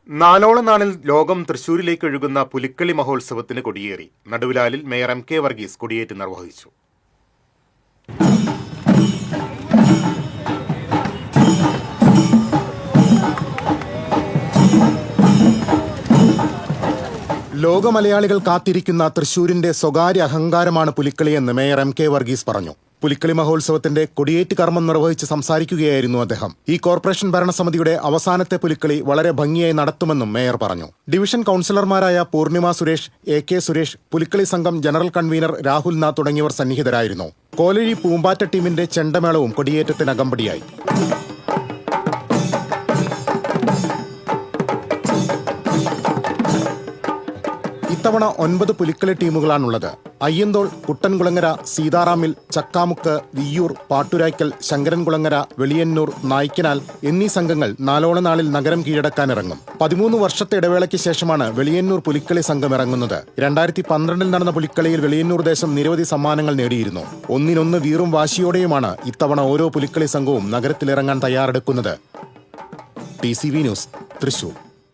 നാലോളം നാളിൽ ലോകം തൃശൂരിലേക്ക് ഒഴുകുന്ന പുലിക്കളി മഹോത്സവത്തിന് കൊടിയേറി. നടുവിലാലിൽ മേയർ എം കെ വർഗീസ് കൊടിയേറ്റ് നിർവഹിച്ചു. ലോക മലയാളികൾ കാത്തിരിക്കുന്ന തൃശൂരിന്റെ സ്വകാര്യ അഹങ്കാരമാണ് പുലിക്കളിയെന്ന് മേയർ എം കെ വർഗീസ് പറഞ്ഞു. പുലിക്കളി മഹോത്സവത്തിന്റെ കൊടിയേറ്റ് കർമ്മം നിർവഹിച്ച് സംസാരിക്കുകയായിരുന്നു അദ്ദേഹം. ഈ കോർപ്പറേഷൻ ഭരണസമിതിയുടെ അവസാനത്തെ പുലിക്കളി വളരെ ഭംഗിയായി നടത്തുമെന്നും മേയർ പറഞ്ഞു. ഡിവിഷൻ കൌൺസിലർമാരായ പൂർണിമ സുരേഷ്, എ കെ സുരേഷ്, പുലിക്കളി സംഘം ജനറൽ കൺവീനർ രാഹുൽ നാഥ് തുടങ്ങിയവർ സന്നിഹിതരായിരുന്നു. കോലഴി പൂമ്പാറ്റ ടീമിന്റെ ചെണ്ടമേളവും കൊടിയേറ്റത്തിന് അകമ്പടിയായി. ഇത്തവണ 9 പുലിക്കളി ടീമുകളാണുള്ളത്. അയ്യന്തോൾ, കുട്ടൻകുളങ്ങര, സീതാറാമിൽ, ചക്കാമുക്ക്, വിയ്യൂർ, പാട്ടുരായ്ക്കൽ, ശങ്കരൻകുളങ്ങര, വെളിയന്നൂർ, നായ്ക്കനാൽ എന്നീ സംഘങ്ങൾ നാലോളം നാളിൽ നഗരം കീഴടക്കാനിറങ്ങും. 13 വർഷത്തെ ഇടവേളയ്ക്ക് ശേഷമാണ് വെളിയന്നൂർ പുലിക്കളി സംഘം ഇറങ്ങുന്നത്. 2012 നടന്ന പുലിക്കളിയിൽ വെളിയന്നൂർ ദേശം നിരവധി സമ്മാനങ്ങൾ നേടിയിരുന്നു. ഒന്നിനൊന്ന് വീറും വാശിയോടെയുമാണ് ഇത്തവണ ഓരോ പുലിക്കളി സംഘവും നഗരത്തിലിറങ്ങാൻ തയ്യാറെടുക്കുന്നത്. TCV news, Thrissur.